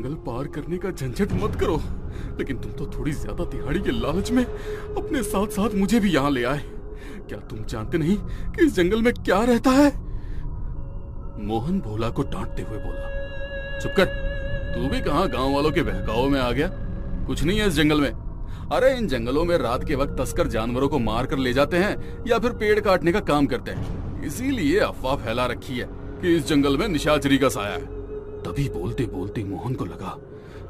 जंगल पार करने का झंझट मत करो, लेकिन तुम तो थोड़ी ज्यादा दिहाड़ी के लालच में अपने साथ साथ मुझे भी यहाँ ले आए। क्या तुम जानते नहीं कि इस जंगल में क्या रहता है? मोहन भोला को डांटते हुए बोला। चुप कर, तू भी कहाँ गांव वालों के बहकावे में आ गया? कुछ नहीं है इस जंगल में। अरे इन जंगलों में रात के वक्त तस्कर जानवरों को मार कर ले जाते हैं या फिर पेड़ काटने का काम करते हैं। इसीलिए अफवाह फैला रखी है कि इस जंगल में निशाचरी का साया है। तभी बोलते बोलते मोहन को लगा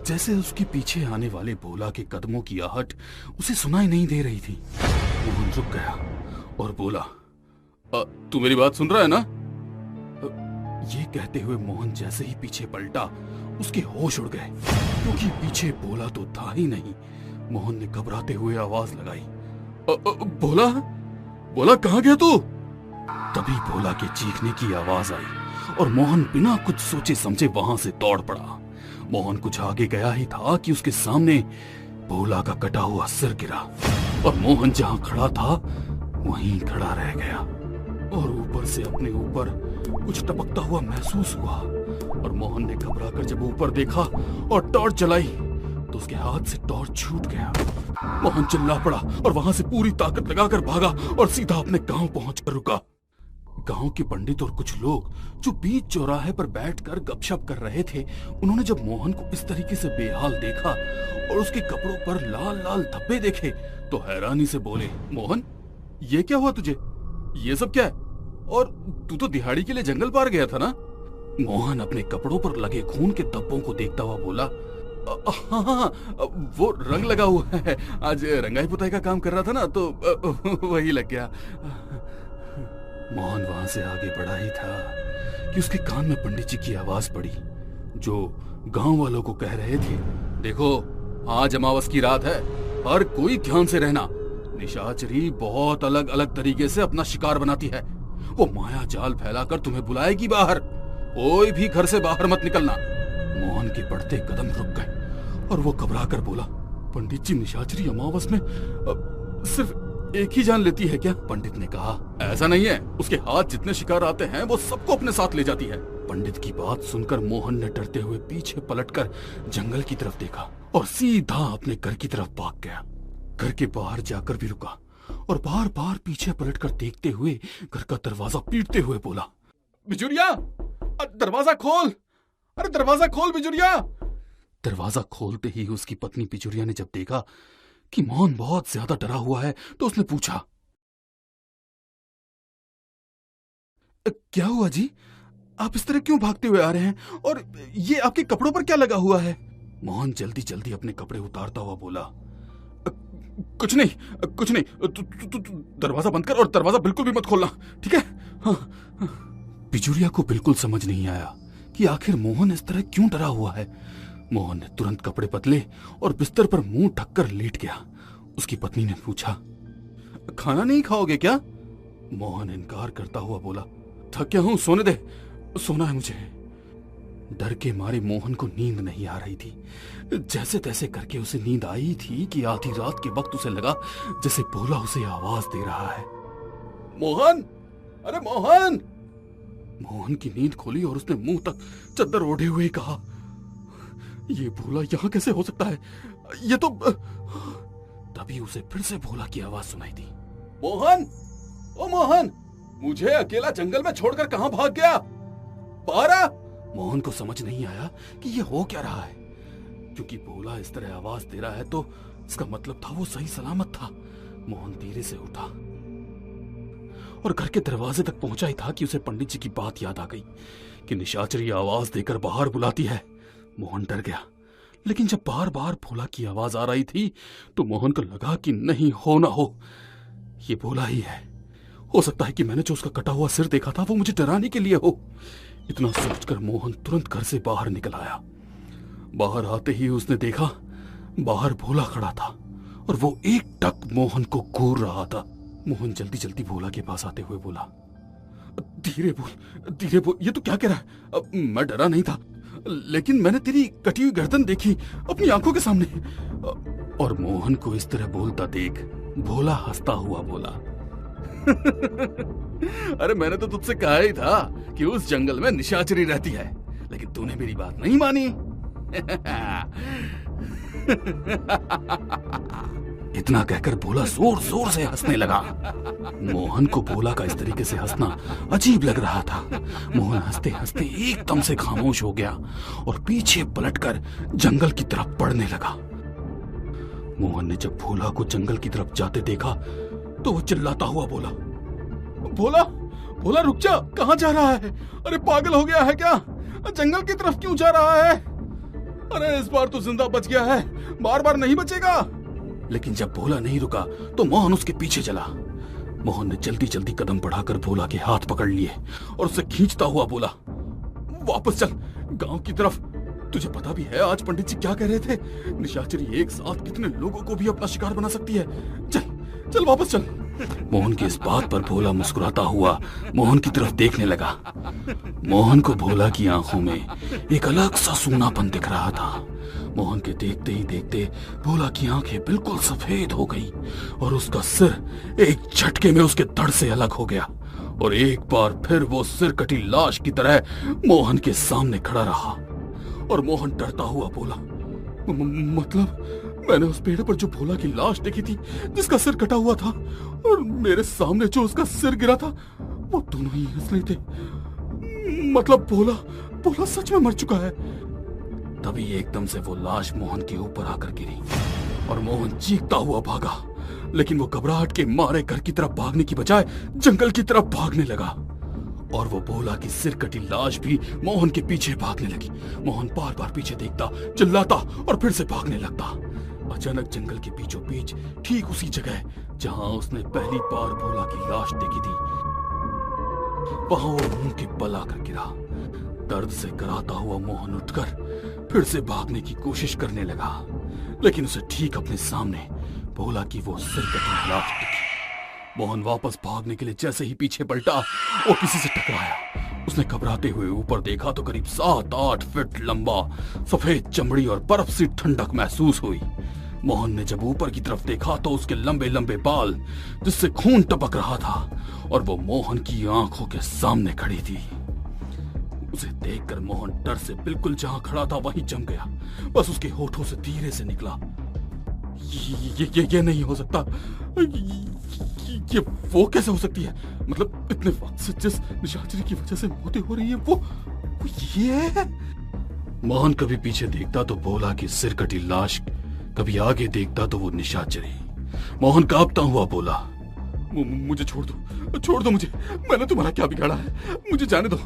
जैसे उसके पीछे आने वाले भोला के कदमों की आहट उसे सुनाई नहीं दे रही थी। मोहन रुक गया और बोला, तू मेरी बात सुन रहा है ना? ये कहते हुए मोहन जैसे ही पीछे पलटा उसके होश उड़ गए, क्योंकि पीछे भोला तो था ही नहीं। मोहन ने घबराते हुए आवाज लगाई, भोला, भोला कहाँ गया तू? तभी भोला के चीखने की आवाज आई और मोहन बिना कुछ सोचे समझे वहां से दौड़ पड़ा। मोहन कुछ आगे गया ही था कि उसके सामने भोला का कटा हुआ सिर गिरा और मोहन जहां खड़ा था वहीं खड़ा रह गया और ऊपर से अपने ऊपर कुछ टपकता हुआ महसूस हुआ। और मोहन ने घबराकर जब ऊपर देखा और टॉर्च जलाई तो उसके हाथ से टॉर्च छूट गया। मोहन चिल्ला पड़ा और वहां से पूरी ताकत लगाकर भागा और सीधा अपने गांव पहुंचकर रुका। गांव के पंडित और कुछ लोग जो बीच चौराहे पर बैठकर गपशप कर रहे थे, उन्होंने जब मोहन को इस तरीके से बेहाल देखा और उसके कपड़ों पर लाल लाल धब्बे देखे तो हैरानी से बोले, मोहन, ये क्या हुआ तुझे? ये सब क्या है? और तू तो दिहाड़ी के लिए जंगल पार गया था ना? मोहन अपने कपड़ों पर लगे खून के धब्बों को देखता हुआ बोला, हाँ, वो रंग लगा हुआ है। आज रंगाई पुताई का काम कर रहा था ना, तो वही लग गया। मोहन वहां से आगे बढ़ा ही था कि उसके कान में पंडित जी की आवाज पड़ी, जो गांव वालों को कह रहे थे, देखो, आज अमावस की रात है, हर कोई ध्यान से रहना। निशाचरी बहुत अलग अलग तरीके से अपना शिकार बनाती है। वो माया जाल फैलाकर तुम्हें बुलाएगी बाहर। कोई भी घर से बाहर मत निकलना। मोहन के बढ़ते कदम रुक गए और वो घबरा कर बोला, पंडित जी, निशाचरी अमावस में सिर्फ एक ही जान लेती है क्या? पंडित ने कहा, ऐसा नहीं है, उसके हाथ जितने शिकार आते हैं वो सबको अपने साथ ले जाती है। पंडित की बात सुनकर मोहन ने डरते हुए पीछे पलटकर जंगल की तरफ देखा और सीधा अपने घर की तरफ भाग गया। घर के बाहर जाकर भी रुका और बार बार पीछे पलटकर देखते हुए घर का दरवाजा पीटते हुए बोला, बिजुरिया, दरवाजा खोल! अरे दरवाजा खोल बिजुरिया! दरवाजा खोलते ही उसकी पत्नी बिजुरिया ने जब देखा कि मोहन बहुत ज्यादा डरा हुआ है तो उसने पूछा, क्या हुआ जी? आप इस तरह क्यों भागते हुए आ रहे हैं? और ये आपके कपड़ों पर क्या लगा हुआ है? मोहन जल्दी जल्दी अपने कपड़े उतारता हुआ बोला, कुछ नहीं, कुछ नहीं, तू दरवाजा बंद कर और दरवाजा बिल्कुल भी मत खोलना, ठीक है? हाँ। बिजुरिया को बिल्कुल समझ नहीं आया कि आखिर मोहन इस तरह क्यों डरा हुआ है। मोहन ने तुरंत कपड़े बदले और बिस्तर पर मुंह ढककर लेट गया। उसकी पत्नी ने पूछा, खाना नहीं खाओगे क्या? मोहन इनकार करता हुआ बोला, थक गया हूं, सोने दे, सोना है मुझे। डर के मारे मोहन को नींद नहीं आ रही थी। जैसे तैसे करके उसे नींद आई थी कि आधी रात के वक्त उसे लगा जैसे भोला उसे आवाज दे रहा है, मोहन, अरे मोहन! मोहन की नींद खोली और उसने मुंह तक चद्दर ओढ़े हुए कहा, ये भोला यहां कैसे हो सकता है? ये तो... तभी उसे फिर से भोला की आवाज सुनाई दी, मोहन, ओ मोहन, मुझे अकेला जंगल में छोड़कर कहां भाग गया? बाहर आ! मोहन को समझ नहीं आया कि ये हो क्या रहा है, क्योंकि भोला इस तरह आवाज दे रहा है तो इसका मतलब था वो सही सलामत था। मोहन धीरे से उठा और घर के दरवाजे तक पहुंचा ही था कि उसे पंडित जी की बात याद आ गई कि निशाचरी आवाज देकर बाहर बुलाती है। मोहन डर गया, लेकिन जब बार बार भोला की आवाज आ रही थी तो मोहन को लगा कि नहीं, हो ना हो, ये भोला ही है। हो सकता है कि मैंने जो उसका कटा हुआ सिर देखा था वो मुझे डराने के लिए हो। इतना सोचकर मोहन तुरंत घर से बाहर निकल आया। बाहर आते ही उसने देखा बाहर भोला खड़ा था और वो एकटक मोहन को घूर रहा था। मोहन जल्दी जल्दी भोला के पास आते हुए बोला, धीरे बोल, धीरे बोल, ये तो क्या कह रहा है? मैं डरा नहीं था, लेकिन मैंने तेरी कटी हुई गर्दन देखी अपनी आंखों के सामने। और मोहन को इस तरह बोलता देख भोला हंसता हुआ बोला, अरे मैंने तो तुझसे कहा ही था कि उस जंगल में निशाचरी रहती है, लेकिन तूने मेरी बात नहीं मानी। इतना कहकर भोला जोर जोर से हंसने लगा। मोहन को भोला का इस तरीके से हंसना अजीब लग रहा था। मोहन हंसते हंसते एकदम से खामोश हो गया और पीछे पलटकर जंगल की तरफ बढ़ने लगा। मोहन ने जब भोला को जंगल की तरफ जाते देखा तो वो चिल्लाता हुआ बोला, भोला भोला रुक जा, कहां जा रहा है? अरे पागल हो गया है क्या? जंगल की तरफ क्यों जा रहा है? अरे इस बार तो जिंदा बच गया है, बार बार नहीं बचेगा। लेकिन जब भोला नहीं रुका तो मोहन उसके पीछे चला। मोहन ने जल्दी जल्दी कदम बढ़ाकर भोला के हाथ पकड़ लिए और उसे खींचता हुआ बोला, वापस चल गांव की तरफ। तुझे पता भी है आज पंडित जी क्या कह रहे थे? निशाचरी एक साथ कितने लोगों को भी अपना शिकार बना सकती है। चल चल वापस चल। मोहन की इस बात पर भोला मुस्कुराता हुआ मोहन की तरफ देखने लगा। मोहन को भोला की आंखों में एक अलग सा सूनापन दिख रहा था। मोहन के देखते ही देखते भोला की आंखें बिल्कुल सफेद हो गई और उसका सिर एक झटके में उसके धड़ से अलग हो गया और एक बार फिर वो सिर कटी लाश की तरह मोहन के सामने खड़ा रहा। और मोहन डरता हुआ बोला, मतलब मैंने उस पेड़ पर जो भोला की लाश देखी थी जिसका सिर कटा हुआ था, और मेरे सामने जो उसका सिर गिरा था, वो दोनों ही असली थे। मतलब भोला सच में मर चुका है। तभी एकदम से वो लाश मोहन के ऊपर आकर गिरी और मोहन चीखता हुआ भागा। लेकिन वो घबराहट के मारे घर की तरफ भागने की बजाय जंगल की तरफ भागने लगा और वो भोला की सिर कटी लाश भी मोहन के पीछे भागने लगी। मोहन बार बार पीछे देखता, चिल्लाता और फिर से भागने लगता। अचानक जंगल के बीचों बीच ठीक उसी जगह जहां उसने पहली बार भोला की लाश देखी थी, वहां वो मुंह के बल आकर गिरा। दर्द से कराहता हुआ मोहन उठकर फिर से भागने की कोशिश करने लगा, लेकिन उसे ठीक अपने सामने भोला की वो सिर कटी लाश दिखी। मोहन वापस भागने के लिए जैसे ही पीछे पलटा, वो किसी से टकराया। उसने घबराते हुए ऊपर देखा तो करीब 7-8 फीट लंबा सफेद चमड़ी और बर्फ सी ठंडक महसूस हुई। मोहन ने जब ऊपर की तरफ देखा तो उसके लंबे लंबे बाल जिससे खून टपक रहा था और वो मोहन की आंखों के सामने खड़ी थी। उसे देखकर मोहन डर से बिल्कुल जहां खड़ा था वहीं जम गया। बस उसके होठों से धीरे से निकला, ये नहीं हो सकता। ये वो कैसे हो सकती है? मतलब इतने वक्त से जिस निशाचरी की वजह से मौतें हो रही है वो ये। मोहन कभी पीछे देखता तो भोला की सिर कटी लाश, कभी आगे देखता तो वो निशाचरी। मोहन कांपता हुआ बोला, मुझे छोड़ दो मुझे। मैंने तुम्हारा क्या बिगाड़ा है? मुझे जाने दो,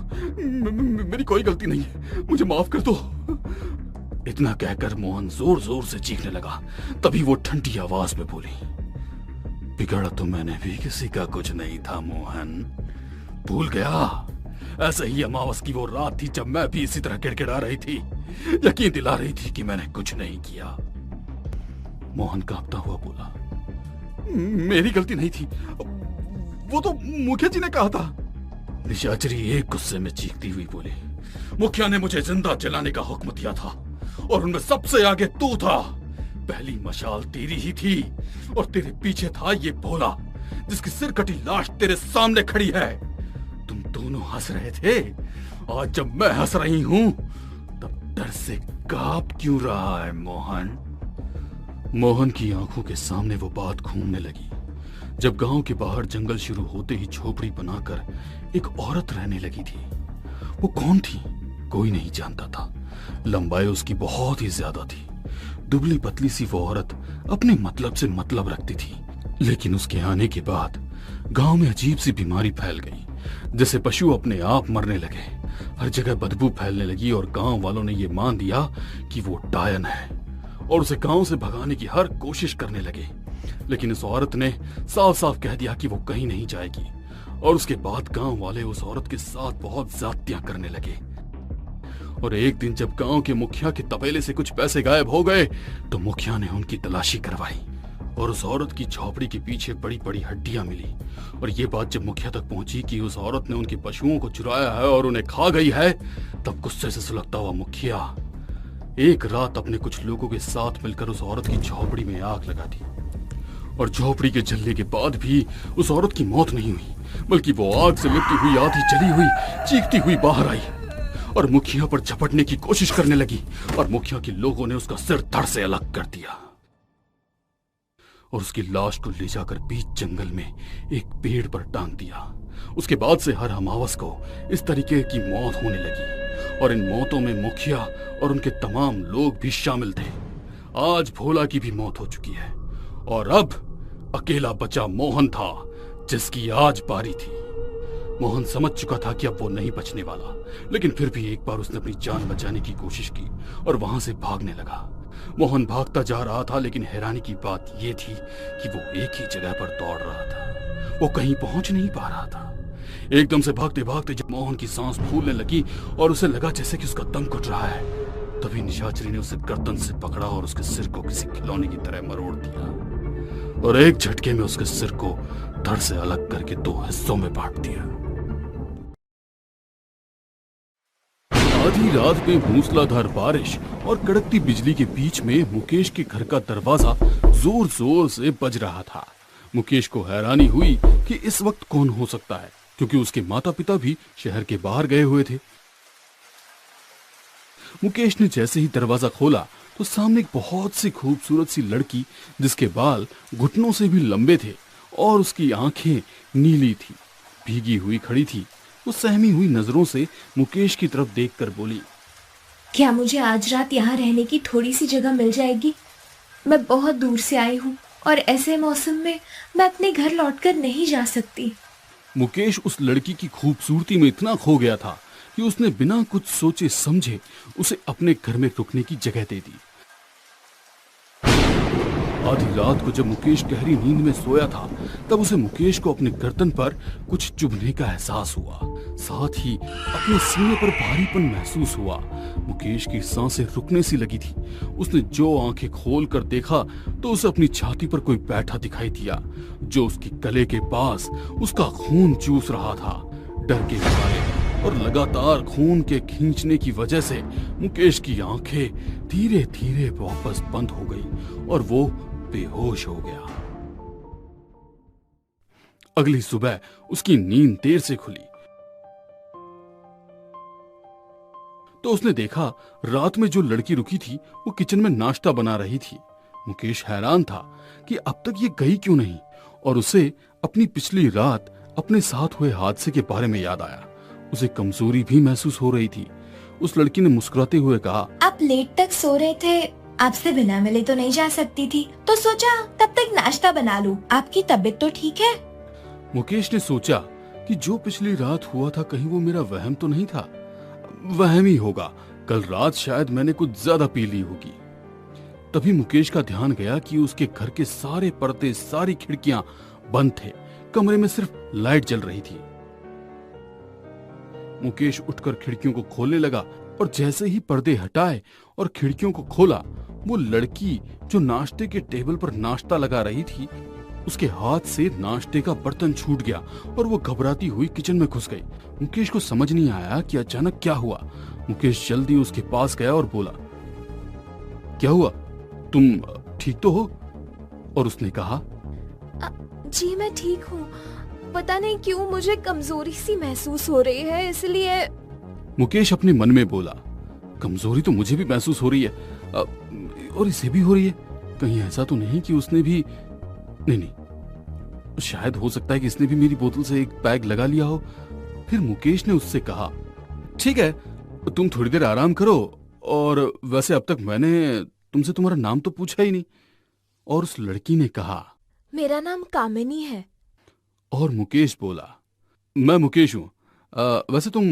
मेरी कोई गलती नहीं है, मुझे माफ कर दो। इतना कहकर मोहन जोर जोर से चीखने लगा। तभी वो ठंडी आवाज में बोली, बिगड़ा तो मैंने भी किसी का कुछ नहीं था मोहन, भूल गया? ऐसे ही अमावस की वो रात थी जब मैं भी इसी तरह गिड़गिड़ा रही थी, यकीन दिला रही थी कि मैंने कुछ नहीं किया। मोहन कांपता हुआ बोला, मेरी गलती नहीं थी, वो तो मुखिया जी ने कहा था। निशाचरी एक गुस्से में चीखती हुई बोली, मुखिया ने मुझे जिंदा जलाने का हुक्म दिया था और उनमें सबसे आगे तू था। पहली मशाल तेरी ही थी और तेरे पीछे था ये भोला जिसकी सिर कटी लाश तेरे सामने खड़ी है। तुम दोनों हंस रहे थे, आज जब मैं हंस रही हूं तब डर से कांप क्यों रहा है मोहन? मोहन की आंखों के सामने वो बात घूमने लगी। जब गांव के बाहर जंगल शुरू होते ही झोपड़ी बनाकर एक औरत रहने लगी थी। वो कौन थी? कोई नहीं जानता था। लंबाई उसकी बहुत ही ज्यादा थी। दुबली पतली सी वो औरत अपने मतलब से मतलब रखती थी। लेकिन उसके आने के बाद गांव में अजीब सी बीमारी फैल गई, जैसे पशु अपने आप मरने लगे। हर जगह बदबू फैलने लगी और गांव वालों ने ये मान लिया कि वो डायन है और उसे गांव से भगाने की हर कोशिश करने लगे। लेकिन उस औरत ने साफ साफ कह दिया कि वो कहीं नहीं जाएगी और उसके बाद गांव वाले उस औरत के साथ बहुत ज्यादतियां करने लगे। और एक दिन जब गांव के मुखिया के तबेले से कुछ पैसे गायब हो गए तो मुखिया ने उनकी तलाशी करवाई और उस औरत की झोपड़ी के पीछे बड़ी बड़ी हड्डियां मिली। और ये बात जब मुखिया तक पहुंची कि उस औरत ने उनके पशुओं को चुराया है और उन्हें खा गई है, तब गुस्से से सुलगता हुआ मुखिया एक रात अपने कुछ लोगों के साथ मिलकर उस औरत की झोपड़ी में आग लगा दी। और झोपड़ी के जलने के बाद भी उस औरत की मौत नहीं हुई, बल्कि वो आग से लिपटी हुई आधी जली हुई चीखती हुई बाहर आई और मुखिया पर झपटने की कोशिश करने लगी और मुखिया के लोगों ने उसका सिर धड़ से अलग कर दिया और उसकी लाश को ले जाकर बीच जंगल में एक पेड़ पर टांग दिया। उसके बाद से हर अमावस को इस तरीके की मौत होने लगी और इन मौतों में मुखिया और उनके तमाम लोग भी शामिल थे। आज भोला की भी मौत हो चुकी है और अब अकेला बचा मोहन था, जिसकी आज बारी थी। मोहन समझ चुका था कि अब वो नहीं बचने वाला, लेकिन फिर भी एक बार उसने अपनी जान बचाने की कोशिश की और वहां से भागने लगा। मोहन भागता जा रहा था, लेकिन हैरानी की बात यह थी कि वो एक ही जगह पर दौड़ रहा था, वो कहीं पहुंच नहीं पा रहा था। एकदम से भागते भागते जब मोहन की सांस फूलने लगी और उसे लगा जैसे कि उसका दम घुट रहा है, तभी निशाचरी ने उसे गर्दन से पकड़ा और उसके सिर को किसी खिलौने की तरह मरोड़ दिया और एक झटके में उसके सिर को धड़ से अलग करके 2 हिस्सों में बांट दिया। आधी रात में मूसलाधार बारिश और कड़कती बिजली के बीच में मुकेश के घर का दरवाजा जोर जोर से बज रहा था। मुकेश को हैरानी हुई कि इस वक्त कौन हो सकता है, क्योंकि उसके माता पिता भी शहर के बाहर गए हुए थे। मुकेश ने जैसे ही दरवाजा खोला तो सामने एक बहुत सी खूबसूरत सी लड़की, जिसके बाल घुटनों से भी लंबे थे और उसकी आंखें नीली थी, भीगी हुई खड़ी थी। वो सहमी हुई नजरों से मुकेश की तरफ देखकर बोली, क्या मुझे आज रात यहाँ रहने की थोड़ी सी जगह मिल जाएगी? मैं बहुत दूर से आई हूँ और ऐसे मौसम में मैं अपने घर लौटकर नहीं जा सकती। मुकेश उस लड़की की खूबसूरती में इतना खो गया था कि उसने बिना कुछ सोचे समझे उसे अपने घर में रुकने की जगह दे दी। आधी रात को जब मुकेश गहरी नींद में सोया था, तब उसे मुकेश को अपने गर्दन पर कुछ चुभने का एहसास हुआ। साथ ही अपने सीने पर भारीपन महसूस हुआ। मुकेश की सांसें रुकने सी लगी थी। उसने जो आंखें खोल कर देखा तो उसे अपनी छाती पर कोई बैठा दिखाई दिया, जो उसके गले के पास उसका खून चूस रहा था। डर के मारे और लगातार खून के खींचने की वजह से मुकेश की आंखें धीरे धीरे वापस बंद हो गई और वो बेहोश हो गया। अगली सुबह उसकी नींद देर से खुली तो उसने देखा रात में जो लड़की रुकी थी वो किचन में नाश्ता बना रही थी। मुकेश हैरान था कि अब तक ये गई क्यों नहीं और उसे अपनी पिछली रात अपने साथ हुए हादसे के बारे में याद आया। उसे कमजोरी भी महसूस हो रही थी। उस लड़की ने मुस्कुराते हुए कहा, आप लेट तक सो रहे थे, आपसे बिना मिले तो नहीं जा सकती थी, तो सोचा तब तक नाश्ता बना लूं। आपकी तबीयत तो ठीक है? मुकेश ने सोचा कि जो पिछली रात हुआ था कहीं वो मेरा वहम तो नहीं था। वहम ही होगा, कल रात शायद मैंने कुछ ज्यादा पी ली होगी। तभी मुकेश का ध्यान गया कि उसके घर के सारे पर्दे, सारी खिड़कियां बंद थे, कमरे में सिर्फ लाइट जल रही थी। मुकेश उठकर खिड़कियों को खोलने लगा और जैसे ही पर्दे हटाए और खिड़कियों को खोला, वो लड़की जो नाश्ते के टेबल पर नाश्ता लगा रही थी, उसके हाथ से नाश्ते का बर्तन छूट गया और वो घबराती हुई किचन में घुस गई। मुकेश को समझ नहीं आया कि अचानक क्या हुआ। मुकेश जल्दी उसके पास गया और बोला, क्या हुआ, तुम ठीक तो हो? और उसने कहा, जी मैं ठीक हूँ, पता नहीं क्यों मुझे कमजोरी सी महसूस हो रही है, इसलिए। मुकेश अपने मन में बोला, कमजोरी तो मुझे भी महसूस हो रही है और इसे भी हो रही है। कहीं ऐसा तो नहीं कि उसने भी नहीं, शायद हो सकता है कि इसने भी मेरी बोतल से एक पैग लगा लिया हो। फिर मुकेश ने उससे कहा, ठीक है तुम थोड़ी देर आराम करो, और वैसे अब तक मैंने तुमसे तुम्हारा नाम तो पूछा ही नहीं। और उस लड़की ने कहा, मेरा नाम कामिनी है। और मुकेश बोला, मैं मुकेश हूँ, वैसे तुम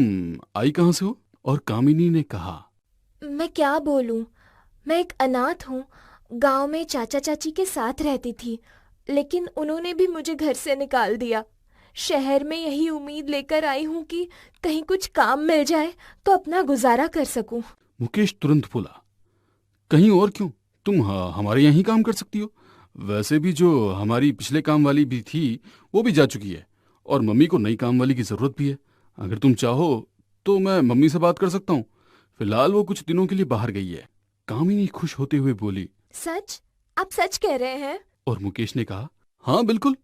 आई कहाँ से हो? और कामिनी ने कहा, मैं क्या बोलूं, मैं एक अनाथ हूँ, गांव में चाचा चाची के साथ रहती थी, लेकिन उन्होंने भी मुझे घर से निकाल दिया। शहर में यही उम्मीद लेकर आई हूँ कि कहीं कुछ काम मिल जाए तो अपना गुजारा कर सकूं। मुकेश तुरंत बोला, कहीं और क्यों, तुम हमारे यहीं काम कर सकती हो। वैसे भी जो हमारी पिछले काम वाली भी थी वो भी जा चुकी है और मम्मी को नई काम वाली की जरूरत भी है। अगर तुम चाहो तो मैं मम्मी से बात कर सकता हूँ, फिलहाल वो कुछ दिनों के लिए बाहर गई है। कामिनी खुश होते हुए बोली, सच? आप सच कह रहे हैं? और मुकेश ने कहा, हाँ बिल्कुल।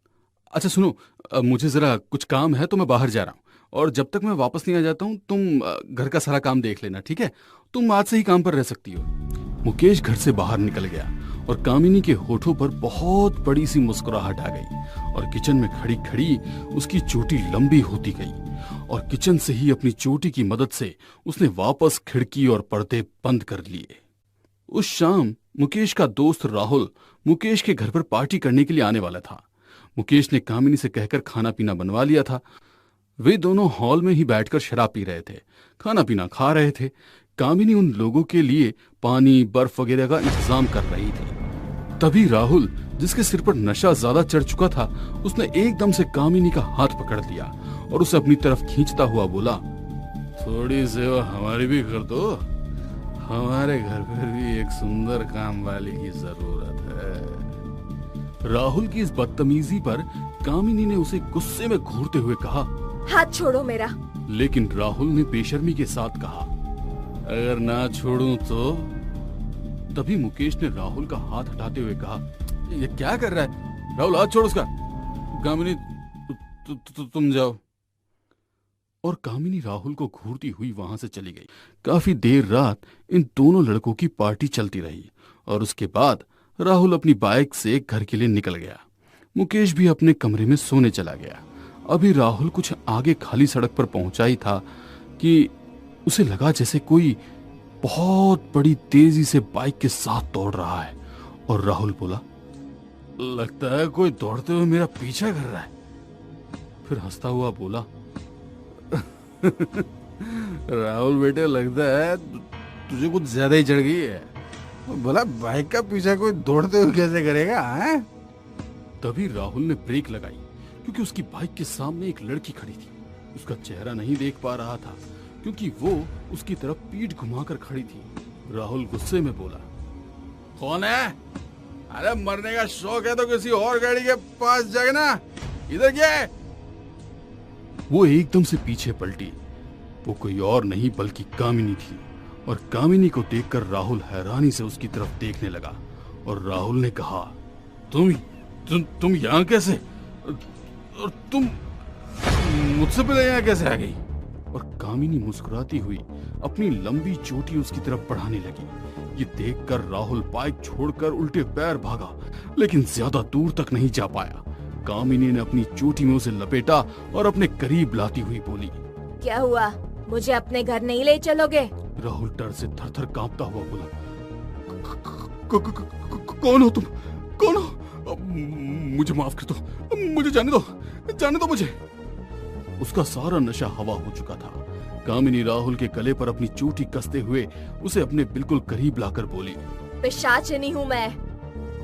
अच्छा सुनो, मुझे जरा कुछ काम है तो मैं बाहर जा रहा हूँ और जब तक मैं वापस नहीं आ जाता हूँ तुम घर का सारा काम देख लेना, ठीक है? तुम आज से ही काम पर रह सकती हो। मुकेश घर से बाहर निकल गया और कामिनी के होठों पर बहुत बड़ी सी मुस्कुराहट आ गई और किचन में खड़ी खड़ी उसकी चोटी लंबी होती गई और किचन से ही अपनी चोटी की मदद से उसने वापस खिड़की और पर्दे बंद कर लिए। उस शाम मुकेश का दोस्त राहुल मुकेश के घर पर पार्टी करने के लिए आने वाला था। मुकेश ने कामिनी से कहकर खाना पीना बनवा लिया था। वे दोनों हॉल में ही बैठकर शराब पी रहे थे, खाना पीना खा रहे थे। कामिनी उन लोगों के लिए पानी बर्फ वगैरह का इंतजाम कर रही थी। तभी राहुल, जिसके सिर पर नशा ज्यादा चढ़ चुका था, उसने एकदम से कामिनी का हाथ पकड़ लिया और उसे अपनी तरफ खींचता हुआ बोला, थोड़ी सेवा हमारी भी कर दो, हमारे घर पर भी एक सुंदर काम वाली की जरूरत है। राहुल की इस बदतमीजी पर कामिनी ने उसे गुस्से में घूरते हुए कहा, हाथ छोड़ो मेरा। लेकिन राहुल ने बेशर्मी के साथ कहा, अगर ना छोड़ूं तो? तभी मुकेश ने राहुल का हाथ हटाते हुए कहा, ये क्या कर रहा है? राहुल हाथ छोड़ उसका। कामिनी तुम जाओ। और कामिनी राहुल को घूरती हुई वहां से चली गई। काफी देर रात इन दोनों लड़कों की पार्टी चलती रही और उसके बाद राहुल अपनी बाइक से घर के लिए निकल गया। मुकेश भी अपने कमरे में सोने चला गया। अभी राहुल कुछ आगे खाली सड़क पर पहुंचा ही था कि उसे लगा जैसे कोई बहुत बड़ी तेजी से बाइक के साथ दौड़ रहा है और राहुल बोला, लगता है कोई दौड़ते हुए मेरा पीछा कर रहा है। फिर हंसता हुआ बोला, राहुल बेटे, लगता है तुझे कुछ ज्यादा ही चढ़ गई है। बोला, बाइक का पीछा कोई दौड़ते हुए कैसे करेगा है? तभी राहुल ने ब्रेक लगाई क्योंकि उसकी बाइक के सामने एक लड़की खड़ी थी। उसका चेहरा नहीं देख पा रहा था क्योंकि वो उसकी तरफ पीठ घुमाकर खड़ी थी। राहुल गुस्से में बोला, कौन है? अरे मरने का शौक है तो किसी और गाड़ी के पास जाना, इधर क्या है? वो एकदम से पीछे पलटी। वो कोई और नहीं बल्कि कामिनी थी और कामिनी को देखकर राहुल हैरानी से उसकी तरफ देखने लगा और राहुल ने कहा, तुम यहाँ कैसे? और तुम मुझसे पहले यहाँ कैसे आ गई? और कामिनी मुस्कुराती हुई अपनी लंबी चोटी उसकी तरफ बढ़ाने लगी। ये देखकर राहुल बाइक छोड़कर उल्टे पैर भागा, लेकिन ज्यादा दूर तक नहीं जा पाया। कामिनी ने अपनी चोटी में उसे लपेटा और अपने करीब लाती हुई बोली, क्या हुआ? मुझे अपने घर नहीं ले चलोगे? राहुल डर से थर-थर कांपता हुआ बोला, कौन हो तुम? कौन हो? मुझे माफ कर दो, मुझे जाने दो मुझे। उसका सारा नशा हवा हो चुका था। कामिनी राहुल के गले पर अपनी चोटी कसते हुए उसे अपने बिल्कुल करीब लाकर बोली, पिशाचिनी हूँ मैं।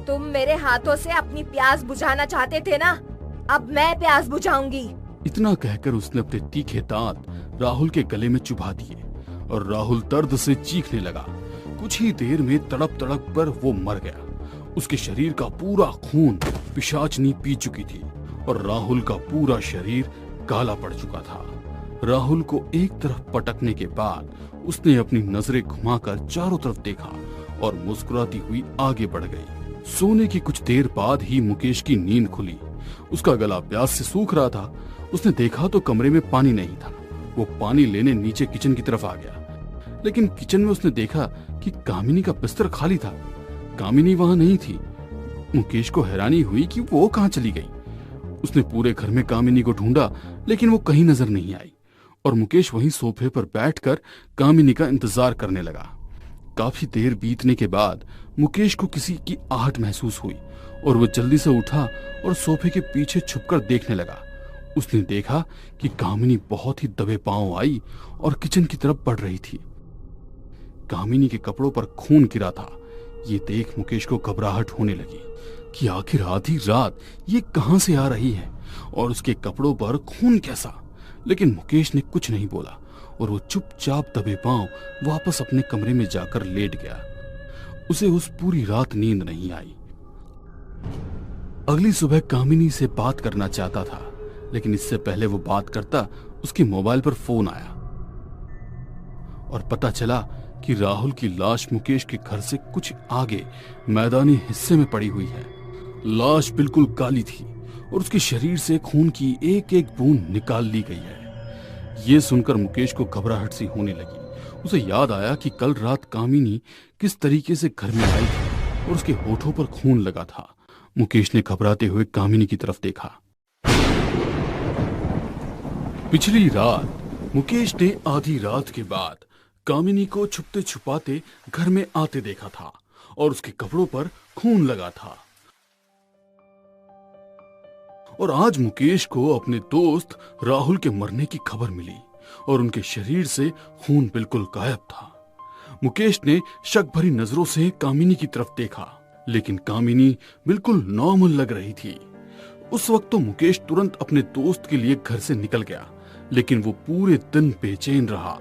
तुम मेरे हाथों से अपनी प्यास बुझाना चाहते थे ना, अब मैं प्यास बुझाऊंगी। इतना कहकर उसने अपने तीखे दांत राहुल के गले में चुभा दिए और राहुल दर्द से चीखने लगा। कुछ ही देर में तड़प तड़प पर वो मर गया। उसके शरीर का पूरा खून पिशाचनी पी चुकी थी और राहुल का पूरा शरीर काला पड़ चुका था। राहुल को एक तरफ पटकने के बाद उसने अपनी नजरें घुमाकर चारों तरफ देखा और मुस्कुराती हुई आगे बढ़ गई। सोने की कुछ देर बाद ही मुकेश की नींद खुली। उसका गला प्यास से सूख रहा था। उसने देखा तो कमरे में पानी नहीं था। वो पानी लेने नीचे किचन की तरफ आ गया, लेकिन किचन में उसने देखा कि कामिनी का बिस्तर खाली था। कामिनी वहां नहीं थी। मुकेश को हैरानी हुई कि वो कहां चली गई। उसने पूरे घर में कामिनी को ढूंढा, लेकिन वो कहीं नजर नहीं आई और मुकेश वहीं सोफे पर बैठकर कामिनी का इंतजार करने लगा। काफी देर बीतने के बाद मुकेश को किसी की आहट महसूस हुई और वो जल्दी से उठा और सोफे के पीछे छुपकर देखने लगा। उसने देखा कि कामिनी बहुत ही दबे पांव आई और किचन की तरफ बढ़ रही थी। कामिनी के कपड़ों पर खून गिरा था। ये देख मुकेश को घबराहट होने लगी कि आखिर आधी रात ये कहां से आ रही है और उसके कपड़ों पर खून कैसा। लेकिन मुकेश ने कुछ नहीं बोला और वो चुपचाप दबे पांव वापस अपने कमरे में जाकर लेट गया। उसे उस पूरी रात नींद नहीं आई। अगली सुबह कामिनी से बात करना चाहता था, लेकिन इससे पहले वो बात करता उसके मोबाइल पर फोन आया और पता चला कि राहुल की लाश मुकेश के घर से कुछ आगे मैदानी हिस्से में पड़ी हुई है। लाश बिल्कुल काली थी और उसके शरीर से खून की एक एक बूंद निकाल ली गई है। ये सुनकर मुकेश को घबराहट सी होने लगी। उसे याद आया कि कल रात कामिनी किस तरीके से घर में आई थी और उसके होठों पर खून लगा था। मुकेश ने घबराते हुए कामिनी की तरफ देखा। पिछली रात मुकेश ने आधी रात के बाद कामिनी को छुपते छुपाते घर में आते देखा था और उसके कपड़ों पर खून लगा था। और आज मुकेश को अपने दोस्त राहुल के मरने की खबर मिली और उनके शरीर से खून बिल्कुल गायब था। मुकेश ने शक भरी नजरों से कामिनी की तरफ देखा, लेकिन कामिनी बिल्कुल नॉर्मल लग रही थी। उस वक्त तो मुकेश तुरंत अपने दोस्त के लिए घर से निकल गया, लेकिन वो पूरे दिन बेचैन रहा।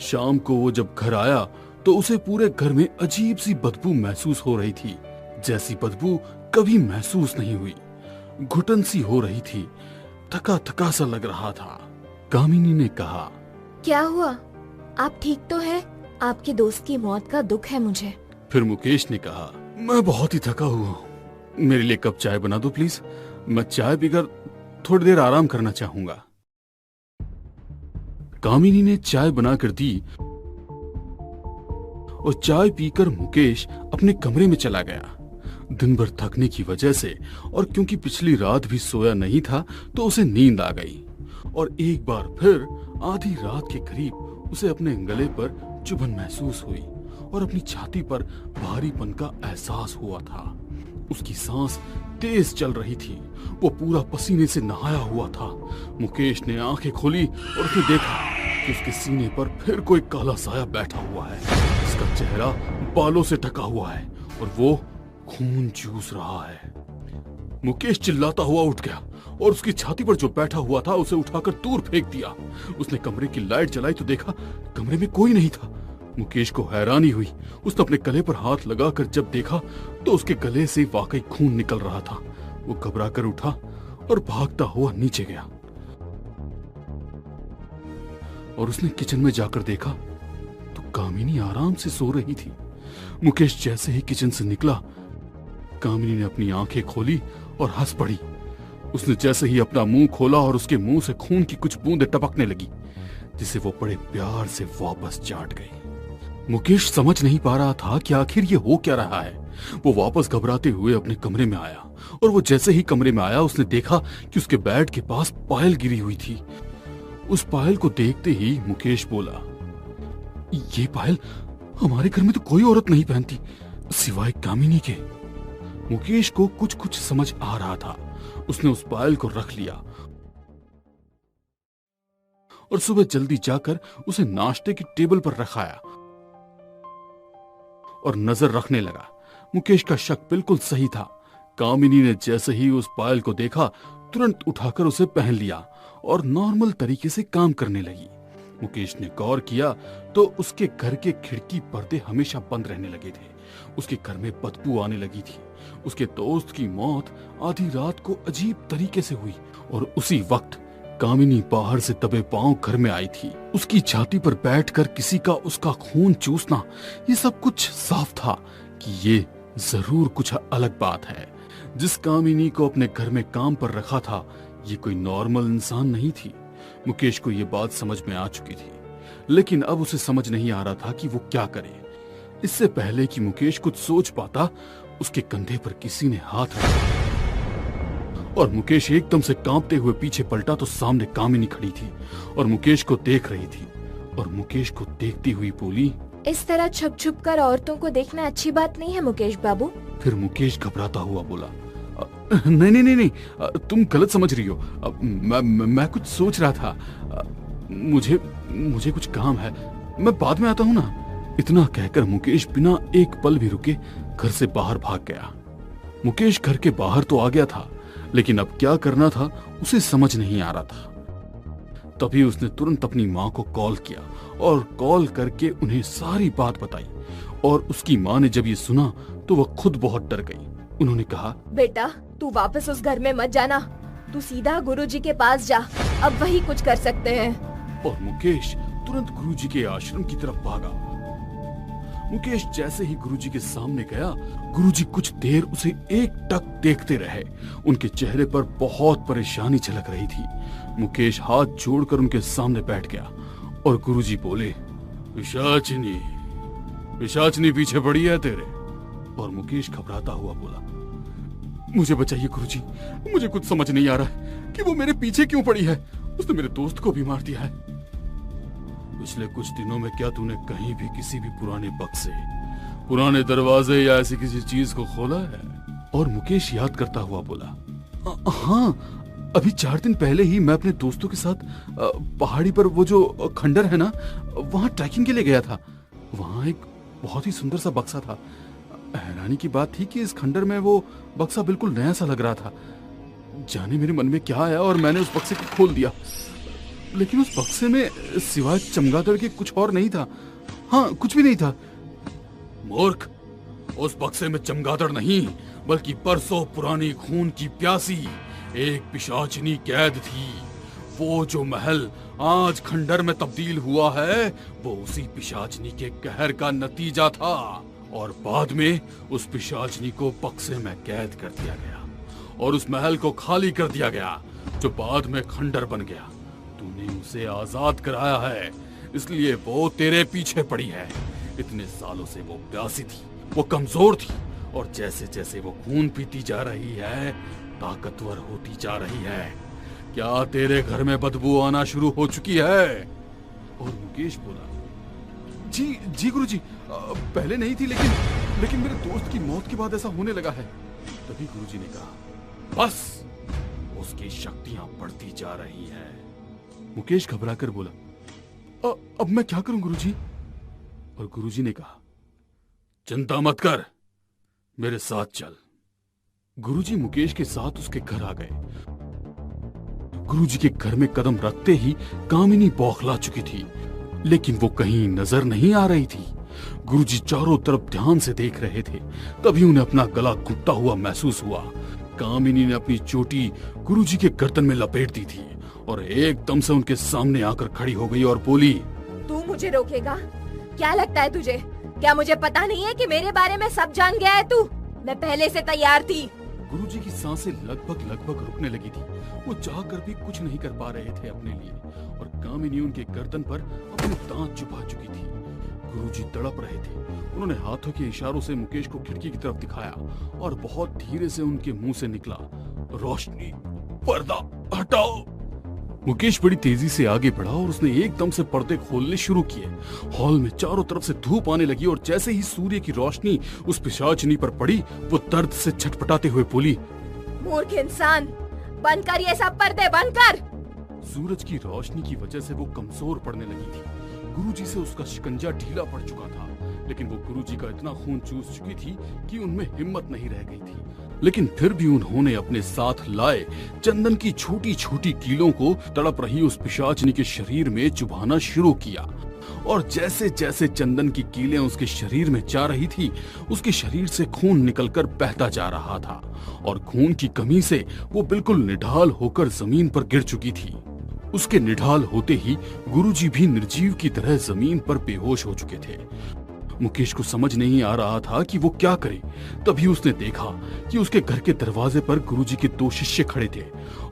शाम को वो जब घर आया तो उसे पूरे घर में अजीब सी बदबू महसूस हो रही थी, जैसी बदबू कभी महसूस नहीं हुई। घुटन सी हो रही थी, थका थका सा लग रहा था। कामिनी ने कहा, क्या हुआ? आप ठीक तो हैं? आपके दोस्त की मौत का दुख है मुझे। फिर मुकेश ने कहा, मैं बहुत ही थका हुआ हूँ, मेरे लिए कप चाय बना दो प्लीज। मैं चाय पीकर थोड़ी देर आराम करना चाहूंगा। कामिनी ने चाय बनाकर दी और चाय पीकर मुकेश अपने कमरे में चला गया। दिन भर थकने की वजह से और क्योंकि पिछली रात भी सोया नहीं था तो उसे नींद आ गई और एक बार फिर आधी रात के करीब उसे अपने गले पर चुभन महसूस हुई और अपनी छाती पर भारीपन का एहसास हुआ था। उसकी सांस तेज चल रही थी, वो पूरा पसीने से नहाया हुआ था। मुकेश ने आंखें खोली और उसने देखा कि उसके सीने पर फिर कोई काला साया बैठा हुआ है। उसका चेहरा बालों से ढका हुआ है और वो खून चूस रहा है। मुकेश चिल्लाता हुआ उठ गया और उसकी छाती पर जो बैठा हुआ था उसे उठाकर दूर फेंक दिया। उसने कमरे की लाइट जलाई तो देखा कमरे में कोई नहीं था। मुकेश को हैरानी हुई। उसने अपने गले पर हाथ लगाकर जब देखा तो उसके गले से वाकई खून निकल रहा था। वो घबराकर उठा और भागता हुआ नीचे गया और उसने किचन में जाकर देखा तो कामिनी आराम से सो रही थी। मुकेश जैसे ही किचन से निकला, कामिनी ने अपनी आंखें खोली और हंस पड़ी। उसने जैसे ही अपना मुंह खोला और उसके मुंह से खून की कुछ बूंदें टपकने लगी, जिसे वो बड़े प्यार से वापस चाट गई। मुकेश समझ नहीं पा रहा था कि आखिर ये हो क्या रहा है। वो वापस घबराते हुए अपने कमरे में आया और वो जैसे ही कमरे में आया उसने देखा कि उसके बेड के पास पायल गिरी हुई थी। उस पायल को देखते ही मुकेश बोला, ये पायल हमारे घर में तो कोई औरत नहीं पहनती सिवाय कामिनी के। मुकेश को कुछ कुछ समझ आ रहा था। उसने उस पायल को रख लिया और सुबह जल्दी जाकर उसे नाश्ते की टेबल पर रखाया और नजर रखने लगा। मुकेश का शक बिल्कुल सही था। कामिनी ने जैसे ही उस पायल को देखा तुरंत उठाकर उसे पहन लिया और नॉर्मल तरीके से काम करने लगी। मुकेश ने गौर किया तो उसके घर के खिड़की पर्दे हमेशा बंद रहने लगे थे। उसके घर में बदबू आने लगी थी। उसके दोस्त की मौत आधी रात को अजीब तरीके से हुई और उसी वक्त कामिनी बाहर से दबे पांव घर में आई थी। उसकी छाती पर बैठकर किसी का उसका खून चूसना, ये सब कुछ साफ था कि ये जरूर कुछ अलग बात है। जिस कामिनी को अपने घर में काम पर रखा था, ये कोई नॉर्मल इंसान नहीं थी। मुकेश को ये बात समझ में आ चुकी थी, लेकिन अब उसे समझ नहीं आ रहा था कि वो क्या करे। इससे पहले कि मुकेश कुछ सोच पाता, उसके कंधे पर किसी ने हाथ रखा और मुकेश एकदम से कांपते हुए पीछे पलटा तो सामने कामिनी खड़ी थी और मुकेश को देख रही थी और मुकेश को देखती हुई बोली, इस तरह छुप छुप कर औरतों को देखना अच्छी बात नहीं है मुकेश बाबू। फिर मुकेश घबराता हुआ बोला, नहीं नहीं नहीं नहीं, तुम गलत समझ रही हो। मैं कुछ सोच रहा था। मुझे कुछ काम है, मैं बाद में आता हूँ ना। इतना कहकर मुकेश बिना एक पल भी रुके घर से बाहर भाग गया। मुकेश घर के बाहर तो आ गया था, लेकिन अब क्या करना था उसे समझ नहीं आ रहा था। तभी उसने तुरंत अपनी माँ को कॉल किया और कॉल करके उन्हें सारी बात बताई और उसकी माँ ने जब ये सुना तो वह खुद बहुत डर गई। उन्होंने कहा, बेटा तू वापस उस घर में मत जाना, तू सीधा गुरुजी के पास जा, अब वही कुछ कर सकते हैं। और मुकेश तुरंत गुरुजी के आश्रम की तरफ भागा। मुकेश जैसे ही गुरुजी के सामने गया, गुरुजी कुछ देर उसे एकटक देखते रहे। उनके चेहरे पर बहुत परेशानी झलक रही थी। मुकेश हाथ जोड़कर उनके सामने बैठ गया और गुरुजी बोले, पिशाचिनी, पिशाचिनी पीछे पड़ी है तेरे। और मुकेश घबराता हुआ बोला, मुझे बचाइए गुरुजी, मुझे कुछ समझ नहीं आ रहा है कि वो मेरे पीछे क्यों पड़ी है। उसने मेरे दोस्त को भी मार दिया है। पिछले कुछ दिनों में क्या तूने कहीं भी किसी भी पुराने बक्से, पुराने दरवाजे या ऐसी किसी चीज को खोला है? और मुकेश याद करता हुआ बोला, हाँ, अभी 4 दिन पहले ही मैं अपने दोस्तों के साथ पहाड़ी पर वो जो खंडर है ना, वहां ट्रैकिंग के लिए गया था। वहां एक बहुत ही सुंदर सा बक्सा था। हैरानी की बात थी कि इस खंडर में वो बक्सा बिल्कुल नया सा लग रहा था। जाने मेरे मन में क्या आया और मैंने उस बक्से को खोल दिया, लेकिन उस बक्से में सिवाय चमगादड़ के कुछ और नहीं था। हाँ, कुछ भी नहीं था। मूर्ख, उस बक्से में चमगादड़ नहीं बल्कि बरसों पुरानी खून की प्यासी एक पिशाचिनी कैद थी। वो जो महल आज खंडर में तब्दील हुआ है, वो उसी पिशाचिनी के कहर का नतीजा था। और बाद में उस पिशाचिनी को बक्से में कैद कर दिया गया और उस महल को खाली कर दिया गया, जो बाद में खंडर बन गया। तूने उसे आजाद कराया है, इसलिए वो तेरे पीछे पड़ी है। इतने सालों से वो प्यासी थी, वो कमजोर थी, और जैसे जैसे वो खून पीती जा रही है, ताकतवर होती जा रही है। क्या तेरे घर में बदबू आना शुरू हो चुकी है? और मुकेश बोला, जी गुरुजी, पहले नहीं थी, लेकिन मेरे दोस्त की मौत के बाद ऐसा होने लगा है। तभी गुरुजी ने कहा, बस, उसकी शक्तियां बढ़ती जा रही हैं। मुकेश घबराकर बोला, अब मैं क्या करूं गुरुजी? और गुरुजी ने कहा, चिंता मत कर, मेरे साथ चल। गुरुजी मुकेश के साथ उसके घर आ गए। गुरुजी के घर में कदम रखते ही कामिनी बौखला चुकी थी, लेकिन वो कहीं नजर नहीं आ रही थी। गुरुजी चारों तरफ ध्यान से देख रहे थे। तभी उन्हें अपना गला घुटता हुआ महसूस हुआ। कामिनी ने अपनी चोटी गुरुजी के गर्दन में लपेट दी थी और एकदम से उनके सामने आकर खड़ी हो गई और बोली, तू मुझे रोकेगा? क्या लगता है तुझे? क्या मुझे पता नहीं है कि मेरे बारे में सब जान गया है तू? मैं पहले से तैयार थी। गुरुजी की सांसें लगभग रुकने लगी थी। वो चाह कर भी कुछ नहीं कर पा रहे थे अपने लिए, और कामिनी उनके गर्दन पर अपने दांत चुभा चुकी थी। गुरुजी तड़प रहे थे। उन्होंने हाथों के इशारों से मुकेश को खिड़की की तरफ दिखाया और बहुत धीरे से उनके मुंह से निकला, रोशनी, पर्दा हटाओ। मुकेश बड़ी तेजी से आगे बढ़ा और उसने एकदम से पर्दे खोलने शुरू किए। हॉल में चारों तरफ से धूप आने लगी और जैसे ही सूर्य की रोशनी उस पिशाचिनी पर पड़ी, वो दर्द से छटपटाते हुए बोली, मूर्ख इंसान, बंद कर ये सब पर्दे, बंद कर। सूरज की रोशनी की वजह से वो कमजोर पड़ने लगी थी। गुरुजी से उसका शिकंजा ढीला पड़ चुका था, लेकिन वो गुरुजी का इतना खून चूस चुकी थी कि उनमें हिम्मत नहीं रह गई थी। लेकिन फिर भी उन्होंने अपने साथ लाए चंदन की छोटी छोटी कीलों को तड़प रही उस पिशाचिनी के शरीर में चुभाना शुरू किया। और जैसे जैसे चंदन की कीलें उसके शरीर में जा रही थी, उसके शरीर से खून निकलकर बहता जा रहा था और खून की कमी से वो बिल्कुल निढाल होकर जमीन पर गिर चुकी थी। उसके निढाल होते ही गुरुजी भी निर्जीव की तरह जमीन पर बेहोश हो चुके थे। मुकेश को समझ नहीं आ रहा था कि वो क्या करे। तभी उसने देखा कि उसके घर के दरवाजे पर गुरुजी के 2 शिष्य खड़े थे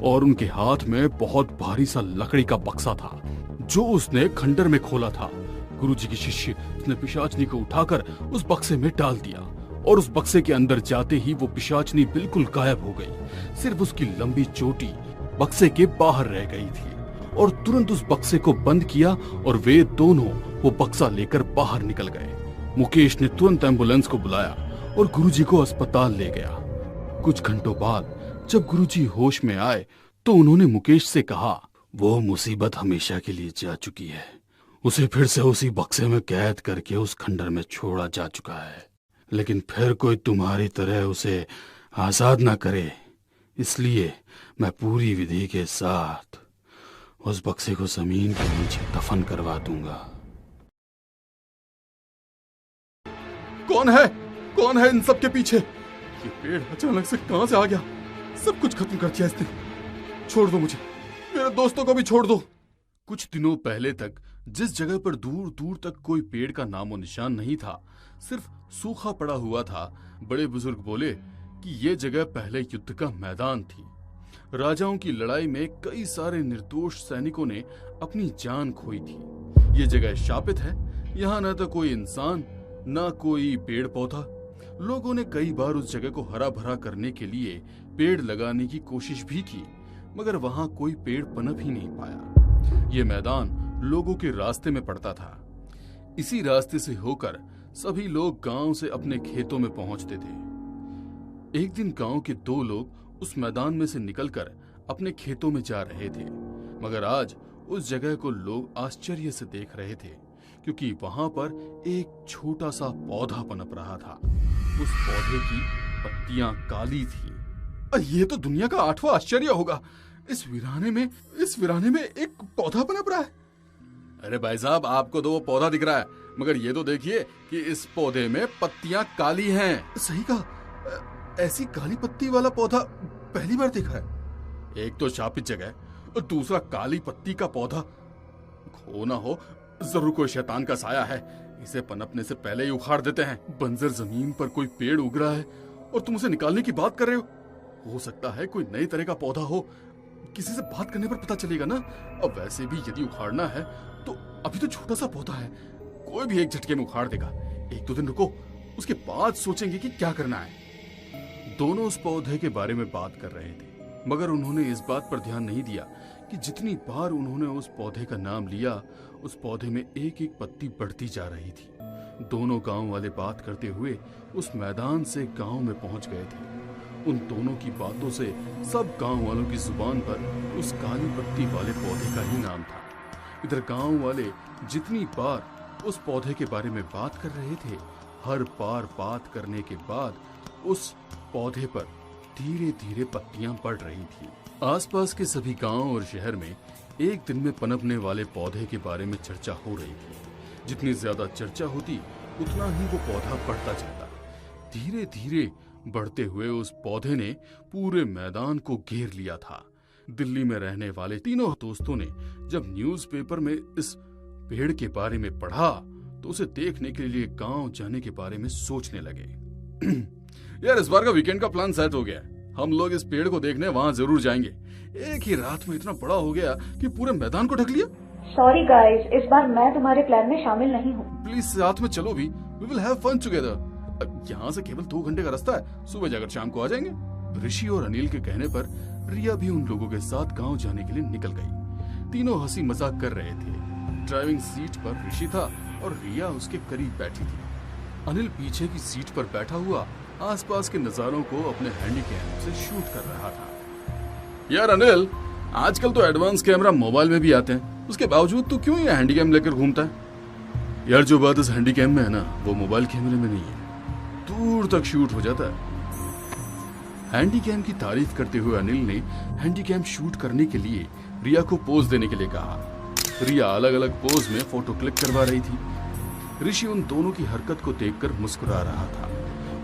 और उनके हाथ में बहुत भारी सा लकड़ी का बक्सा था, जो उसने खंडर में खोला था। गुरुजी के शिष्य उसने पिशाचिनी को उठाकर उस बक्से में डाल दिया और उस बक्से के अंदर जाते ही वो पिशाचिनी बिल्कुल गायब हो गई। सिर्फ उसकी लंबी चोटी बक्से के बाहर रह गई थी और तुरंत उस बक्से को बंद किया और वे दोनों वो बक्सा लेकर बाहर निकल गए। मुकेश ने तुरंत एम्बुलेंस को बुलाया और गुरुजी को अस्पताल ले गया। कुछ घंटों बाद जब गुरुजी होश में आए तो उन्होंने मुकेश से कहा, वो मुसीबत हमेशा के लिए जा चुकी है। उसे फिर से उसी बक्से में कैद करके उस खंडर में छोड़ा जा चुका है, लेकिन फिर कोई तुम्हारी तरह उसे आजाद ना करे, इसलिए मैं पूरी विधि के साथ उस बक्से को जमीन के नीचे दफन करवा दूंगा। कौन है इन सब के पीछे? ये पेड़ अचानक से कहां से आ गया? सब कुछ खत्म कर दिया इसने। छोड़ दो मुझे, मेरे दोस्तों को भी छोड़ दो। कुछ दिनों पहले तक जिस जगह पर दूर दूर तक कोई पेड़ का नामो निशान नहीं था, सिर्फ सूखा पड़ा हुआ था, बड़े बुजुर्ग बोले कि ये जगह पहले युद्ध का मैदान थी। राजाओं की लड़ाई में कई सारे निर्दोष सैनिकों ने अपनी जान खोई थी। ये जगह शापित है, यहाँ न तो कोई इंसान न कोई पेड़ पौधा। लोगों ने कई बार उस जगह को हरा भरा करने के लिए पेड़ लगाने की कोशिश भी की, मगर वहां कोई पेड़ पनप ही नहीं पाया। ये मैदान लोगों के रास्ते में पड़ता था। इसी रास्ते से होकर सभी लोग गांव से अपने खेतों में पहुंचते थे। एक दिन गांव के 2 लोग उस मैदान में से निकलकर अपने खेतों में जा रहे थे, मगर आज उस जगह को लोग आश्चर्य से देख रहे थे, क्योंकि वहां पर एक छोटा सा पौधा पनप रहा था। उस पौधे की पत्तियां काली थी। ये तो दुनिया का 8वां आश्चर्य होगा। इस वीराने में एक पौधा पनप रहा है। अरे भाई साहब, आपको तो वो पौधा दिख रहा है, मगर ये तो देखिए कि इस पौधे में पत्तियां काली हैं। सही कहा, ऐसी काली पत्ती वाला पौधा पहली बार देखा है। एक तो शापित जगह और दूसरा काली पत्ती का पौधा। हो ना हो जरूर कोई शैतान का साया है, इसे पनपने से पहले ही उखाड़ देते हैं। बंजर जमीन पर कोई पेड़ उग रहा है और तुम उसे निकालने की बात कर रहे हो सकता है कोई नई तरह का पौधा हो, किसी से बात करने पर पता चलेगा ना। अब वैसे भी यदि उखाड़ना है तो अभी तो छोटा सा पौधा है, कोई भी एक झटके में उखाड़ देगा। 1-2 दिन रुको, उसके बाद सोचेंगे कि क्या करना है। दोनों उस पौधे के बारे में बात कर रहे थे, मगर उन्होंने इस बात पर ध्यान नहीं दिया कि जितनी बार उन्होंने उस पौधे का नाम लिया, उस पौधे में एक एक पत्ती बढ़ती जा रही थी। दोनों गांव वाले बात करते हुए उस मैदान से गांव में पहुंच गए थे। उन दोनों की बातों से सब गांव वालों की जुबान पर उस काली पत्ती वाले पौधे का ही नाम था। इधर गांव वाले जितनी बार उस पौधे के बारे में बात कर रहे थे, हर बार बात करने के बाद उस पौधे पर धीरे धीरे पत्तियां बढ़ रही थी। आसपास के सभी गांव और शहर में एक दिन में पनपने वाले पौधे के बारे में चर्चा हो रही थी। जितनी ज्यादा चर्चा होती उतना ही वो पौधा बढ़ता जाता। धीरे धीरे बढ़ते हुए उस पौधे ने पूरे मैदान को घेर लिया था। दिल्ली में रहने वाले तीनों दोस्तों ने जब न्यूज़पेपर में इस पेड़ के बारे में पढ़ा तो उसे देखने के लिए गांव जाने के बारे में सोचने लगे। यार, इस बार का वीकेंड का प्लान सेट हो गया है। हम लोग इस पेड़ को देखने वहां जरूर जाएंगे। एक ही रात में इतना बड़ा हो गया कि पूरे मैदान को ढक लिया। सॉरी गाइस, इस बार मैं तुम्हारे प्लान में शामिल नहीं हूँ। प्लीज साथ में चलो भी, we will have fun together. यहाँ से केवल 2 घंटे का रास्ता है, सुबह जाकर शाम को आ जाएंगे। ऋषि और अनिल के कहने पर रिया भी उन लोगों के साथ गांव जाने के लिए निकल गई। तीनों हंसी मजाक कर रहे थे। ड्राइविंग सीट पर ऋषि था और रिया उसके करीब बैठी थी। अनिल पीछे की सीट पर बैठा हुआ आसपास के नजारों को अपने हैंडी कैम से शूट कर रहा था। यार अनिल, आजकल तो एडवांस कैमरा मोबाइल में भी आते हैं, उसके बावजूद तू क्यों ये हैंडी कैम लेकर घूमता है? यार, जो बात इस हैंडी कैम में है ना, वो मोबाइल कैमरे में नहीं है। दूर तक शूट हो जाता है। हैंडी कैम की तारीफ करते हुए अनिल ने हैंडी कैम शूट करने के लिए रिया को पोज देने के लिए कहा। रिया अलग अलग पोज में फोटो क्लिक करवा रही थी। ऋषि उन दोनों की हरकत को देखकर मुस्कुरा रहा था।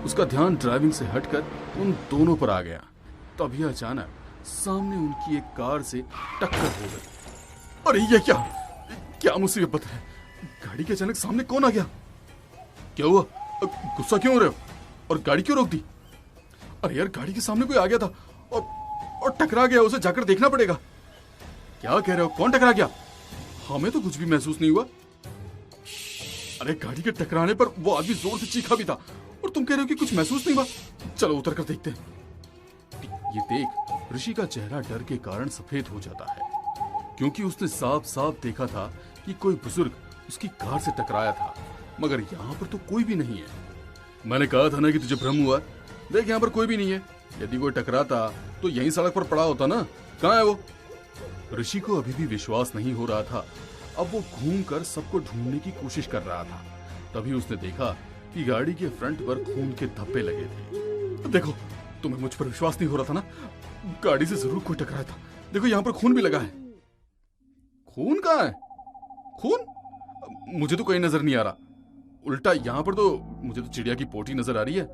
उसका ध्यान ड्राइविंग से हटकर उन दोनों पर आ गया। तभी अचानक सामने उनकी एक कार से टक्कर हो गई। अरे ये क्या मुसीबत है? गाड़ी के अचानक सामने कौन आ गया? क्या हुआ? गुस्सा क्यों हो रहे हो? और गाड़ी क्यों रोक दी? अरे यार, गाड़ी के सामने कोई आ गया था और टकरा गया, उसे जाकर देखना पड़ेगा। क्या कह रहे हो? कौन टकरा गया? हमें तो कुछ भी महसूस नहीं हुआ। अरे गाड़ी के टकराने पर वो आदमी जोर से चीखा भी था और तुम कह रहे हो कि कुछ महसूस नहीं हुआ। चलो उतर कर देखते हैं। ये देख ऋषि का चेहरा डर के कारण सफेद हो जाता है, क्योंकि उसने साफ साफ देखा था कि कोई बुजुर्ग उसकी कार से टकराया था, मगर यहाँ पर तो कोई भी नहीं है। मैंने कहा था ना कि तुझे भ्रम हुआ। देख, यहाँ पर कोई भी नहीं है। यदि कोई टकराता तो यहीं सड़क पर पड़ा होता ना। कहाँ है वो? ऋषि को अभी भी विश्वास नहीं हो रहा था। अब वो घूमकर सबको ढूंढने की कोशिश कर रहा था। तभी उसने देखा कि गाड़ी के फ्रंट पर खून के धब्बे लगे थे। देखो, तुम्हें मुझ पर विश्वास नहीं हो रहा था ना? गाड़ी से जरूर कोई टकराया था। देखो, यहाँ पर खून भी लगा है। खून कहाँ है? खून? मुझे तो कहीं नजर नहीं आ रहा। उल्टा यहाँ पर तो मुझे तो चिड़िया की पोटी नजर आ रही है।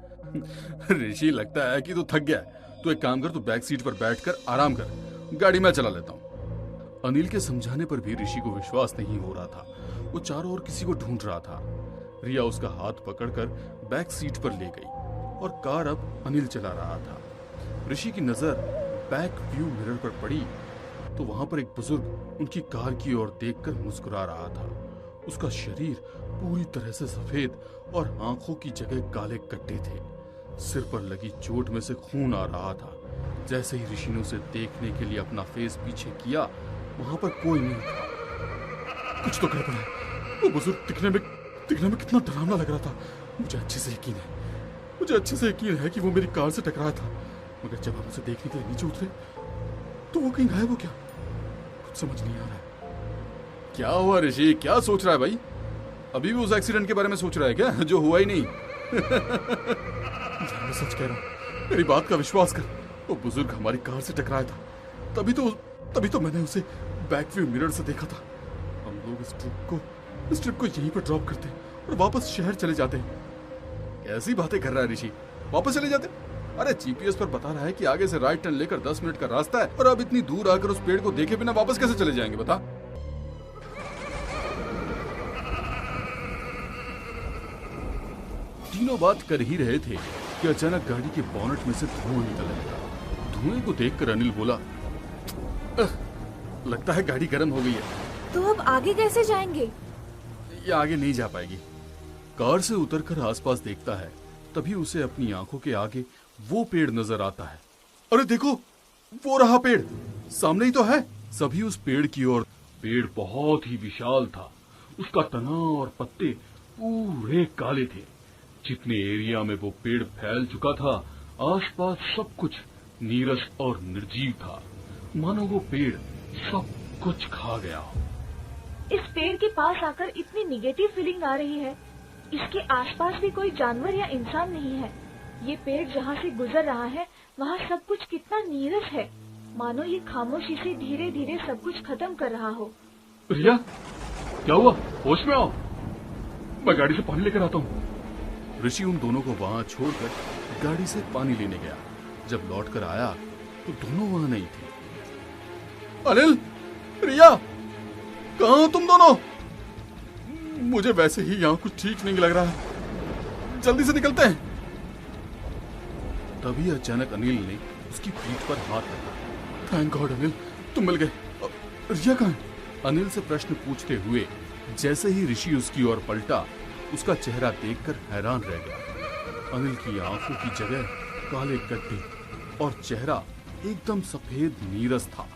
ऋषि, लगता है कि तू थक गया है। तो एक काम कर, तू बैक सीट पर बैठकर आराम कर, गाड़ी मैं चला लेता हूँ। अनिल के समझाने पर भी ऋषि को विश्वास नहीं हो रहा था। वो चारों ओर किसी को ढूंढ रहा था। रिया उसका हाथ पकड़कर बैक सीट पर ले गई और कार अब अनिल चला रहा था। ऋषि की नजर बैक व्यू मिरर पर पड़ी तो वहां पर एक बुजुर्ग उनकी कार की ओर देखकर मुस्कुरा रहा था। उसका शरीर पूरी तरह से सफेद और आंखों की जगह काले गड्ढे थे। सिर पर लगी चोट में से खून आ रहा था। जैसे ही ऋषि ने उसे देखने के लिए अपना फेस पीछे किया, वहां पर कोई नहीं था। कुछ तो गड़बड़ है। वो बुजुर्ग दिखने में कितना डरावना लग रहा था। मुझे अच्छे से यकीन है कि वो मेरी कार से टकराया था, मगर जब हम उसे देखने के लिए नीचे उतरे तो वो कहीं गायब हो गया। कुछ समझ नहीं आ रहा है। क्या हुआ ऋषि, क्या सोच रहा है भाई? अभी भी उस एक्सीडेंट के बारे में सोच रहा है क्या, जो हुआ ही नहीं? मैं सच कह रहा हूँ, मेरी बात का विश्वास कर। वो बुजुर्ग हमारी कार से टकराया था, तभी तो मैंने उसे बैक व्यू मिरर से देखा था। हम लोग इस ट्रिप को यहीं पर ड्रॉप करते और वापस शहर चले जाते। कैसी बातें कर रहा है ऋषि, वापस चले जाते? अरे जीपीएस पर बता रहा है कि आगे से राइट टर्न लेकर 10 मिनट का रास्ता है, और अब इतनी दूर आकर उस पेड़ को देखे बिना वापस कैसे चले जाएंगे बता? तीनों बात कर ही रहे थे कि अचानक गाड़ी के बोनट में से धुआं निकलने लगा। धुएं को देखकर अनिल बोला, लगता है गाड़ी गर्म हो गई है। तो अब आगे कैसे जाएंगे? ये आगे नहीं जा पाएगी। कार से उतरकर आसपास देखता है, तभी उसे अपनी आंखों के आगे वो पेड़ नजर आता है। अरे देखो, वो रहा पेड़, सामने ही तो है। सभी उस पेड़ की ओर। पेड़ बहुत ही विशाल था। उसका तना और पत्ते पूरे काले थे। जितने एरिया में वो पेड़ फैल चुका था, आसपास सब कुछ नीरस और निर्जीव था, मानो वो पेड़ सब कुछ खा गया हो। इस पेड़ के पास आकर इतनी निगेटिव फीलिंग आ रही है। इसके आसपास भी कोई जानवर या इंसान नहीं है। ये पेड़ जहाँ से गुजर रहा है, वहाँ सब कुछ कितना नीरस है, मानो ये खामोशी से धीरे धीरे सब कुछ खत्म कर रहा हो। रिया, क्या हुआ? होश में आओ, मैं गाड़ी से पानी लेकर आता हूँ। ऋषि उन दोनों को वहाँ छोड़कर गाड़ी से पानी लेने गया। जब लौटकर आया तो दोनों वहाँ नहीं थे। अनिल, रिया, कहाँ हो तुम दोनों? मुझे वैसे ही यहाँ कुछ ठीक नहीं लग रहा है, जल्दी से निकलते हैं। तभी अचानक अनिल ने उसकी पीठ पर हाथ रखा। थैंक गॉड अनिल, तुम मिल गए। रिया कहाँ है? अनिल से प्रश्न पूछते हुए जैसे ही ऋषि उसकी ओर पलटा, उसका चेहरा देखकर हैरान रह गया। अनिल की आंखों की जगह काले गड्ढे और चेहरा एकदम सफेद नीरस था।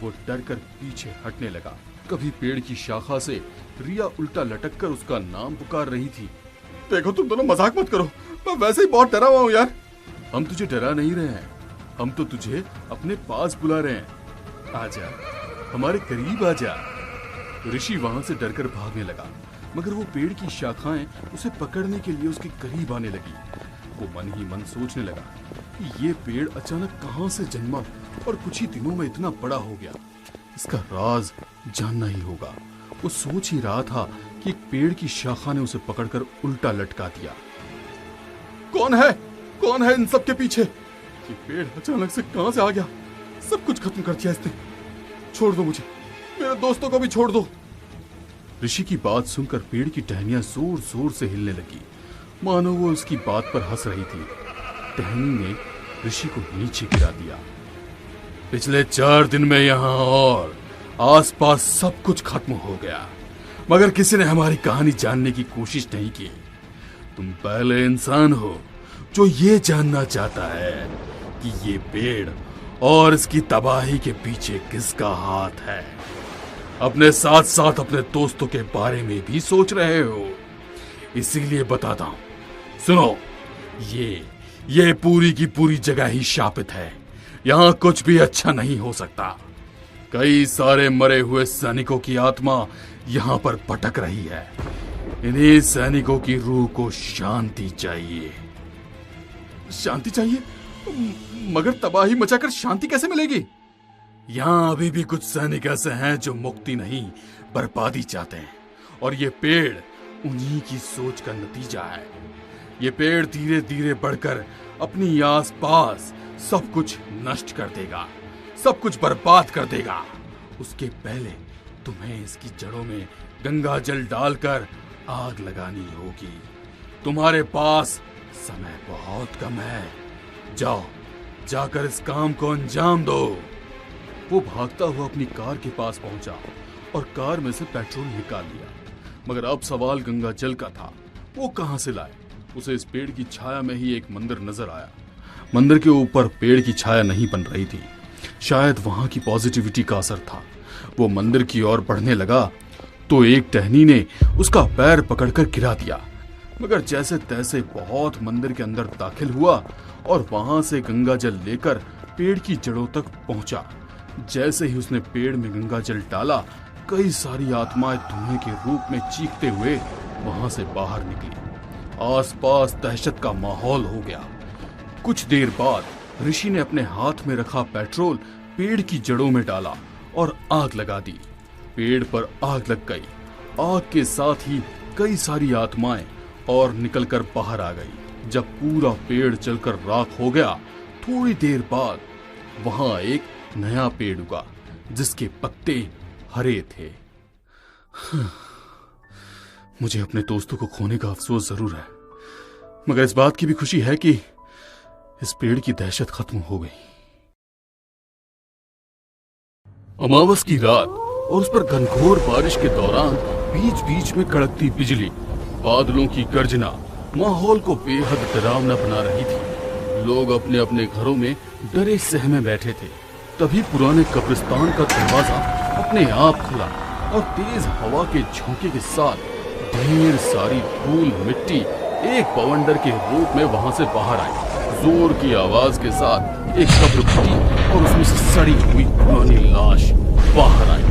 वो डर कर पीछे हटने लगा। कभी पेड़ की शाखा से रिया उल्टा लटककर उसका नाम पुकार रही थी। देखो तुम दोनों मजाक मत करो, मैं वैसे ही बहुत डरा हुआ हूँ यार। हम तुझे डरा नहीं रहे हैं, हम तो तुझे अपने पास बुला रहे हैं। आजा, हमारे करीब आजा। ऋषि वहां से डरकर भागने लगा, मगर वो पेड़ की शाखाएं उसे पकड़ने के लिए उसके करीब आने लगी। वो मन ही मन सोचने लगा कि ये पेड़ अचानक कहां से जन्मा और कुछ ही दिनों में इतना बड़ा हो गया। इसका राज जानना ही होगा। वो सोच ही रहा था कि एक पेड़ की शाखा ने उसे पकड़कर उल्टा लटका दिया। कौन है इन सब के पीछे? ये पेड़ अचानक से कहां से आ गया? सब कुछ खत्म कर दिया इसने। छोड़ दो मुझे, मेरे दोस्तों को भी छोड़ दो। ऋषि की बात सुनकर पेड़ की टहनियां जोर जोर से हिलने लगी, मानो वो उसकी बात पर हंस रही थी। टहनी ने ऋषि को नीचे गिरा दिया। पिछले 4 दिन में यहाँ और आसपास सब कुछ खत्म हो गया, मगर किसी ने हमारी कहानी जानने की कोशिश नहीं की। तुम पहले इंसान हो जो ये जानना चाहता है कि ये पेड़ और इसकी तबाही के पीछे किसका हाथ है। अपने साथ साथ अपने दोस्तों के बारे में भी सोच रहे हो, इसीलिए बताता हूं। सुनो, ये पूरी की पूरी जगह ही शापित है। यहाँ कुछ भी अच्छा नहीं हो सकता। कई सारे मरे हुए सैनिकों की आत्मा यहाँ पर भटक रही है। इन्हीं सैनिकों की रूह को शांति चाहिए। शांति चाहिए? मगर तबाही मचाकर शांति कैसे मिलेगी? यहाँ अभी भी कुछ सैनिक ऐसे हैं जो मुक्ति नहीं, बर्बादी चाहते हैं, और ये पेड़ उन्हीं की सोच का नतीजा है। ये पेड़ धीरे धीरे बढ़कर अपनी आसपास सब कुछ नष्ट कर देगा, सब कुछ बर्बाद कर देगा, उसके पहले तुम्हें इसकी जड़ों में गंगा जल डालकर आग लगानी होगी। तुम्हारे पास समय बहुत कम है। जाओ, जाकर इस काम को अंजाम दो। वो भागता हुआ अपनी कार के पास पहुंचा और कार में से पेट्रोल निकाल लिया। मगर अब सवाल गंगा जल का था, वो कहां से लाए? उसे इस पेड़ की छाया में ही एक मंदिर नजर आया। मंदिर के ऊपर पेड़ की छाया नहीं बन रही थी, शायद वहां की पॉजिटिविटी का असर था। वो मंदिर की ओर बढ़ने लगा तो एक टहनी ने उसका पैर पकड़कर गिरा दिया। मगर जैसे तैसे बहुत मंदिर के अंदर दाखिल हुआ और वहां से गंगा जल लेकर पेड़ की जड़ों तक पहुंचा। जैसे ही उसने पेड़ में गंगा जल डाला, कई सारी आत्माएं धुएं के रूप में चीखते हुए वहां से बाहर निकली। आसपास दहशत का माहौल हो गया। कुछ देर बाद ऋषि ने अपने हाथ में रखा पेट्रोल पेड़ की जड़ों में डाला और आग लगा दी। पेड़ पर आग लग गई। आग के साथ ही कई सारी आत्माएं और निकलकर बाहर आ गई। जब पूरा पेड़ जलकर राख हो गया, थोड़ी देर बाद वहां एक नया पेड़ उगा जिसके पत्ते हरे थे। मुझे अपने दोस्तों को खोने का अफसोस जरूर है, मगर इस बात की भी खुशी है कि इस पेड़ की दहशत खत्म हो गई। अमावस की रात और उस पर घनघोर बारिश के दौरान बीच बीच में कड़कती बिजली, बादलों की गर्जना माहौल को बेहद डरावना बना रही थी। लोग अपने अपने घरों में डरे सहमे बैठे थे। तभी पुराने कब्रिस्तान का दरवाजा अपने आप खुला और तेज हवा के झोंके के साथ ढेर सारी धूल मिट्टी एक बवंडर के रूप में वहां से बाहर आई। जोर की आवाज के साथ एक कब्र फटी और उसमें से सड़ी हुई पुरानी लाश बाहर आई,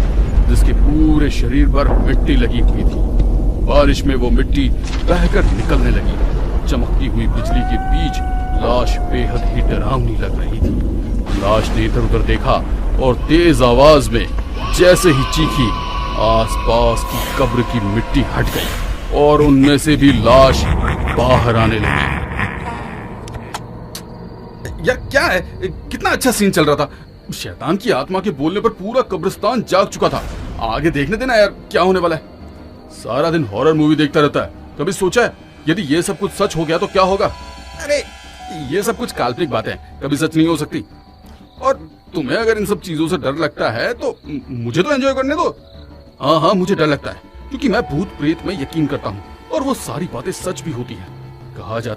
जिसके पूरे शरीर पर मिट्टी लगी हुई थी। बारिश में वो मिट्टी बहकर निकलने लगी। चमकती हुई बिजली के बीच लाश बेहद ही डरावनी लग रही थी। लाश ने इधर उधर देखा और तेज आवाज में जैसे ही चीखी, आसपास की कब्र की मिट्टी हट गई और उनमें से भी लाश बाहर आने लगी। यार क्या है, कितना अच्छा सीन चल रहा था। शैतान की आत्मा के बोलने पर पूरा कब्रिस्तान जाग चुका था। आगे देखने देना यार क्या होने वाला है। सारा दिन हॉरर मूवी देखता रहता है, कभी सोचा है यदि ये सब कुछ सच हो गया तो क्या होगा? अरे ये सब कुछ काल्पनिक बातें हैं, कभी सच नहीं हो सकती। और तुम्हें अगर इन सब चीजों से डर लगता है तो मुझे तो एंजॉय करने दो। हाँ, मुझे डर लगता है क्योंकि मैं भूत प्रेत में यकीन करता हूँ और वो सारी बातें सच भी होती हैं। कहा जाता